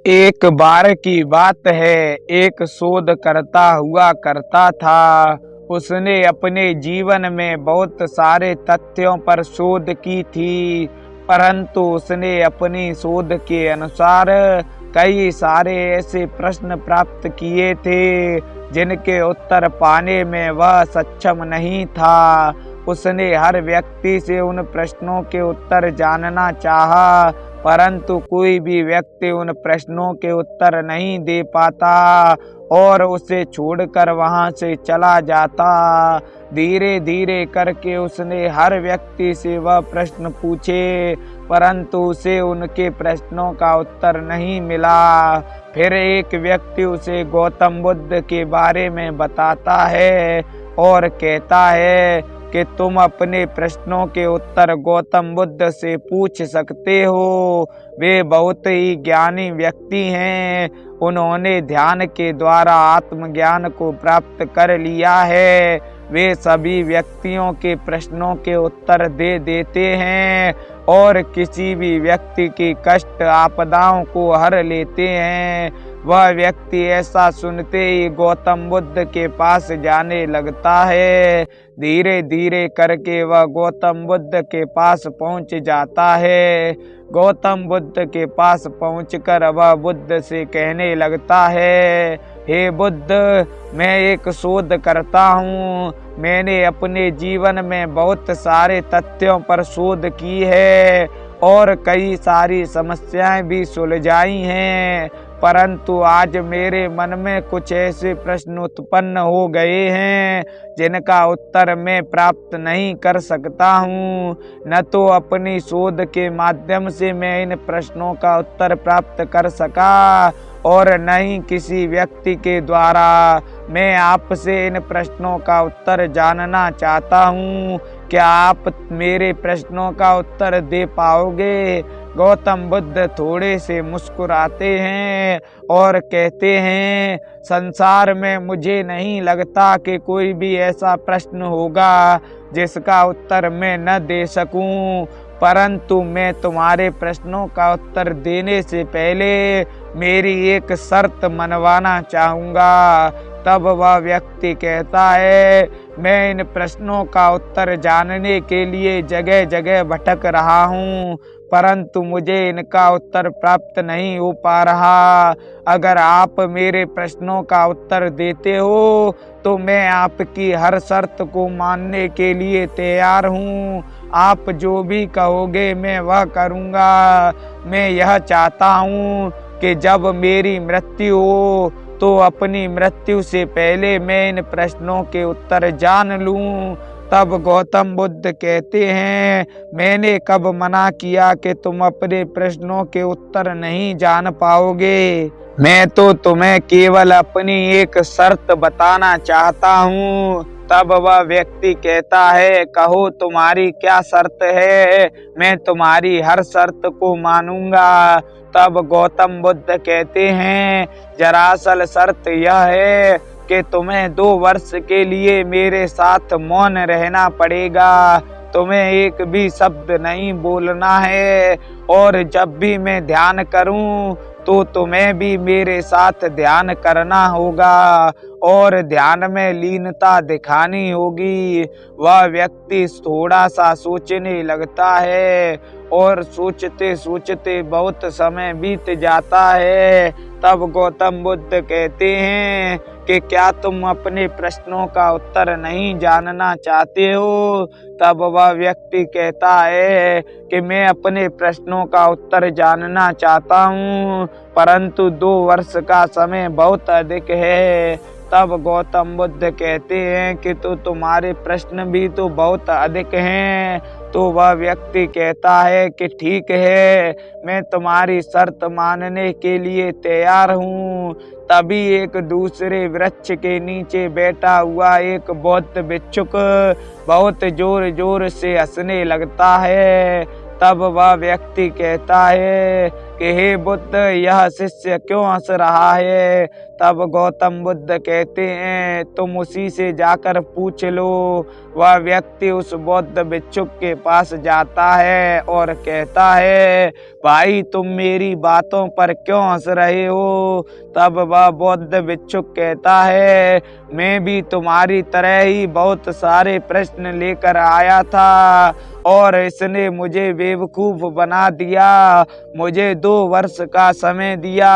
एक बार की बात है, एक शोधकर्ता हुआ करता था। उसने अपने जीवन में बहुत सारे तथ्यों पर शोध की थी, परंतु उसने अपनी शोध के अनुसार कई सारे ऐसे प्रश्न प्राप्त किए थे, जिनके उत्तर पाने में वह सक्षम नहीं था। उसने हर व्यक्ति से उन प्रश्नों के उत्तर जानना चाहा, परंतु कोई भी व्यक्ति उन प्रश्नों के उत्तर नहीं दे पाता और उसे छोड़कर वहां से चला जाता। धीरे धीरे करके उसने हर व्यक्ति से वह प्रश्न पूछे, परंतु उसे उनके प्रश्नों का उत्तर नहीं मिला। फिर एक व्यक्ति उसे गौतम बुद्ध के बारे में बताता है और कहता है कि तुम अपने प्रश्नों के उत्तर गौतम बुद्ध से पूछ सकते हो। वे बहुत ही ज्ञानी व्यक्ति हैं। उन्होंने ध्यान के द्वारा आत्मज्ञान को प्राप्त कर लिया है। वे सभी व्यक्तियों के प्रश्नों के उत्तर दे देते हैं और किसी भी व्यक्ति की कष्ट आपदाओं को हर लेते हैं। वह व्यक्ति ऐसा सुनते ही गौतम बुद्ध के पास जाने लगता है। धीरे धीरे करके वह गौतम बुद्ध के पास पहुंच जाता है। गौतम बुद्ध के पास पहुंचकर वह बुद्ध से कहने लगता है, हे बुद्ध, मैं एक शोध करता हूँ। मैंने अपने जीवन में बहुत सारे तथ्यों पर शोध की है और कई सारी समस्याएं भी सुलझाई हैं, परंतु आज मेरे मन में कुछ ऐसे प्रश्न उत्पन्न हो गए हैं जिनका उत्तर मैं प्राप्त नहीं कर सकता हूँ। न तो अपनी शोध के माध्यम से मैं इन प्रश्नों का उत्तर प्राप्त कर सका और न ही किसी व्यक्ति के द्वारा। मैं आपसे इन प्रश्नों का उत्तर जानना चाहता हूँ। क्या आप मेरे प्रश्नों का उत्तर दे पाओगे? गौतम बुद्ध थोड़े से मुस्कुराते हैं और कहते हैं, संसार में मुझे नहीं लगता कि कोई भी ऐसा प्रश्न होगा जिसका उत्तर मैं न दे सकूं, परंतु मैं तुम्हारे प्रश्नों का उत्तर देने से पहले मेरी एक शर्त मनवाना चाहूँगा। तब वह व्यक्ति कहता है, मैं इन प्रश्नों का उत्तर जानने के लिए जगह जगह भटक रहा हूँ, परंतु मुझे इनका उत्तर प्राप्त नहीं हो पा रहा। अगर आप मेरे प्रश्नों का उत्तर देते हो तो मैं आपकी हर शर्त को मानने के लिए तैयार हूँ। आप जो भी कहोगे मैं वह करूँगा। मैं यह चाहता हूँ कि जब मेरी मृत्यु हो तो अपनी मृत्यु से पहले मैं इन प्रश्नों के उत्तर जान लूं। तब गौतम बुद्ध कहते हैं, मैंने कब मना किया कि तुम अपने प्रश्नों के उत्तर नहीं जान पाओगे? मैं तो तुम्हें केवल अपनी एक शर्त बताना चाहता हूँ। तब वह व्यक्ति कहता है, कहो तुम्हारी क्या शर्त है? मैं तुम्हारी हर शर्त को मानूंगा। तब गौतम बुद्ध कहते हैं, दरअसल शर्त यह है कि तुम्हें 2 वर्ष के लिए मेरे साथ मौन रहना पड़ेगा। तुम्हें एक भी शब्द नहीं बोलना है और जब भी मैं ध्यान करूं तो तुम्हें भी मेरे साथ ध्यान करना होगा और ध्यान में लीनता दिखानी होगी। वह व्यक्ति थोड़ा सा सोचने लगता है और सोचते सोचते बहुत समय बीत जाता है। तब गौतम बुद्ध कहते हैं कि क्या तुम अपने प्रश्नों का उत्तर नहीं जानना चाहते हो? तब वह व्यक्ति कहता है कि मैं अपने प्रश्नों का उत्तर जानना चाहता हूँ, परंतु 2 वर्ष का समय बहुत अधिक है। तब गौतम बुद्ध कहते हैं कि तो तुम्हारे प्रश्न भी तो बहुत अधिक हैं। तो वह व्यक्ति कहता है कि ठीक है, मैं तुम्हारी शर्त मानने के लिए तैयार हूँ। तभी एक दूसरे वृक्ष के नीचे बैठा हुआ एक बौद्ध भिक्षुक बहुत जोर जोर से हंसने लगता है। तब वह व्यक्ति कहता है कि हे बुद्ध, यह शिष्य क्यों हंस रहा है? तब गौतम बुद्ध कहते हैं तुम उसी से जाकर पूछ लो। वह व्यक्ति उस बौद्ध भिक्षुक के पास जाता है और कहता है भाई तुम मेरी बातों पर क्यों हंस रहे हो। तब वह बौद्ध भिक्षुक कहता है मैं भी तुम्हारी तरह ही बहुत सारे प्रश्न लेकर आया था और इसने मुझे बेवकूफ बना दिया। मुझे 2 वर्ष का समय दिया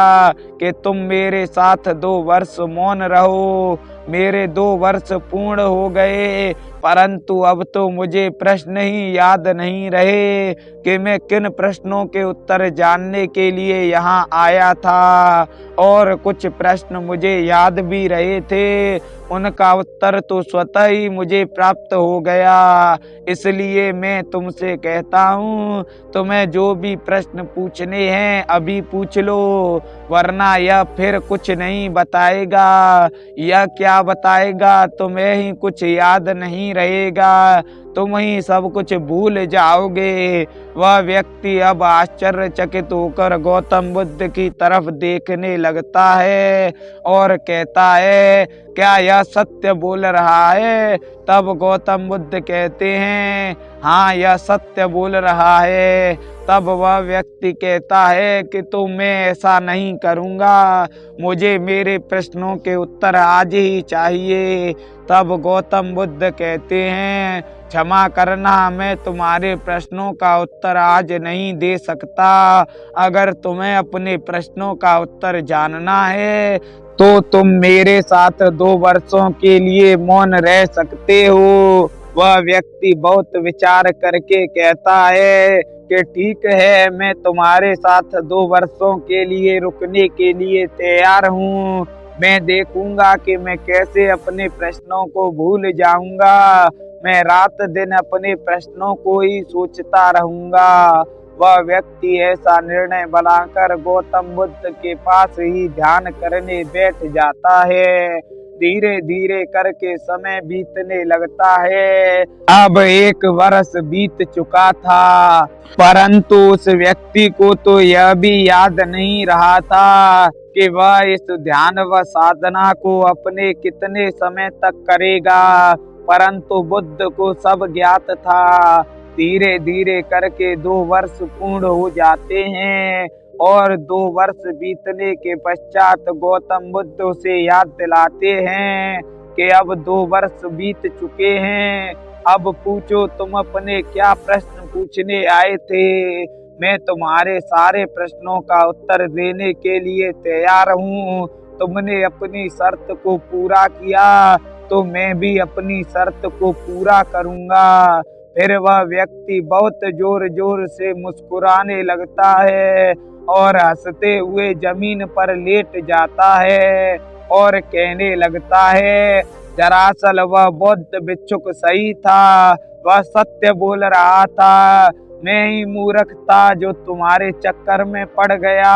कि तुम मेरे साथ 2 वर्ष मौन रहो। मेरे 2 वर्ष पूर्ण हो गए परंतु अब तो मुझे प्रश्न ही याद नहीं रहे कि मैं किन प्रश्नों के उत्तर जानने के लिए यहाँ आया था। और कुछ प्रश्न मुझे याद भी रहे थे, उनका उत्तर तो स्वतः ही मुझे प्राप्त हो गया। इसलिए मैं तुमसे कहता हूँ तुम्हें जो भी प्रश्न पूछने हैं अभी पूछ लो, वरना यह फिर कुछ नहीं बताएगा। यह क्या बताएगा, तुम्हें ही कुछ याद नहीं रहेगा, तुम ही सब कुछ भूल जाओगे। वह व्यक्ति अब आश्चर्यचकित होकर गौतम बुद्ध की तरफ देखने लगता है और कहता है क्या यह सत्य बोल रहा है। तब गौतम बुद्ध कहते हैं हाँ यह सत्य बोल रहा है। तब वह व्यक्ति कहता है कि तो मैं ऐसा नहीं करूँगा, मुझे मेरे प्रश्नों के उत्तर आज ही चाहिए। तब गौतम बुद्ध कहते हैं क्षमा करना, मैं तुम्हारे प्रश्नों का उत्तर आज नहीं दे सकता। अगर तुम्हें अपने प्रश्नों का उत्तर जानना है तो तुम मेरे साथ 2 वर्षों के लिए मौन रह सकते हो। वह व्यक्ति बहुत विचार करके कहता है कि ठीक है, मैं तुम्हारे साथ 2 वर्षों के लिए रुकने के लिए तैयार हूँ। मैं देखूंगा कि मैं कैसे अपने प्रश्नों को भूल जाऊंगा। मैं रात दिन अपने प्रश्नों को ही सोचता रहूंगा। वह व्यक्ति ऐसा निर्णय बनाकर गौतम बुद्ध के पास ही ध्यान करने बैठ जाता है। धीरे धीरे करके समय बीतने लगता है। अब 1 वर्ष बीत चुका था परंतु उस व्यक्ति को तो यह भी याद नहीं रहा था कि वह इस ध्यान व साधना को अपने कितने समय तक करेगा। परंतु बुद्ध को सब ज्ञात था। धीरे धीरे करके 2 वर्ष पूर्ण हो जाते हैं और 2 वर्ष बीतने के पश्चात गौतम बुद्ध उसे याद दिलाते हैं कि अब 2 वर्ष बीत चुके हैं, अब पूछो तुम अपने क्या प्रश्न पूछने आए थे। मैं तुम्हारे सारे प्रश्नों का उत्तर देने के लिए तैयार हूँ। तुमने अपनी शर्त को पूरा किया तो मैं भी अपनी शर्त को पूरा करूँगा। फिर वह व्यक्ति बहुत जोर जोर से मुस्कुराने लगता है और हंसते हुए जमीन पर लेट जाता है और कहने लगता है दरअसल वह बौद्ध भिक्षुक सही था, वह सत्य बोल रहा था। मैं ही मूर्ख था जो तुम्हारे चक्कर में पड़ गया।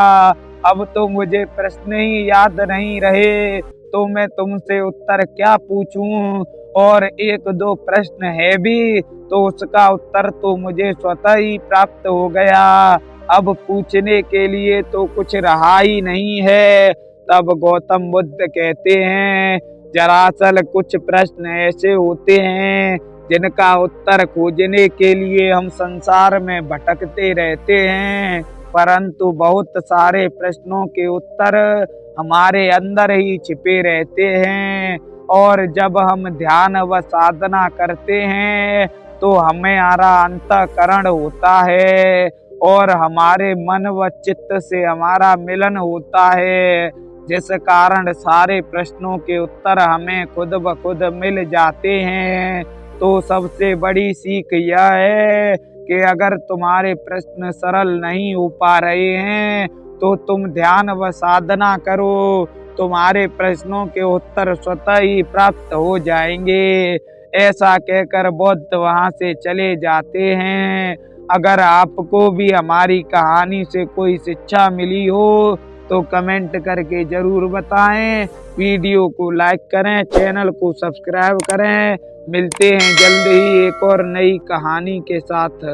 अब तो मुझे प्रश्न ही याद नहीं रहे तो मैं तुमसे उत्तर क्या पूछूं। और 1-2 प्रश्न है भी तो उसका उत्तर तो मुझे स्वतः ही प्राप्त हो गया। अब पूछने के लिए तो कुछ रहा ही नहीं है। तब गौतम बुद्ध कहते हैं दरअसल कुछ प्रश्न ऐसे होते हैं जिनका उत्तर खोजने के लिए हम संसार में भटकते रहते हैं, परंतु बहुत सारे प्रश्नों के उत्तर हमारे अंदर ही छिपे रहते हैं। और जब हम ध्यान व साधना करते हैं तो हमारा अंतःकरण होता है और हमारे मन व चित्त से हमारा मिलन होता है, जिस कारण सारे प्रश्नों के उत्तर हमें खुद ब खुद मिल जाते हैं। तो सबसे बड़ी सीख यह है कि अगर तुम्हारे प्रश्न सरल नहीं हो पा रहे हैं तो तुम ध्यान व साधना करो, तुम्हारे प्रश्नों के उत्तर स्वतः ही प्राप्त हो जाएंगे। ऐसा कहकर बुद्ध वहां से चले जाते हैं। अगर आपको भी हमारी कहानी से कोई शिक्षा मिली हो तो कमेंट करके जरूर बताएं। वीडियो को लाइक करें, चैनल को सब्सक्राइब करें। मिलते हैं जल्द ही एक और नई कहानी के साथ।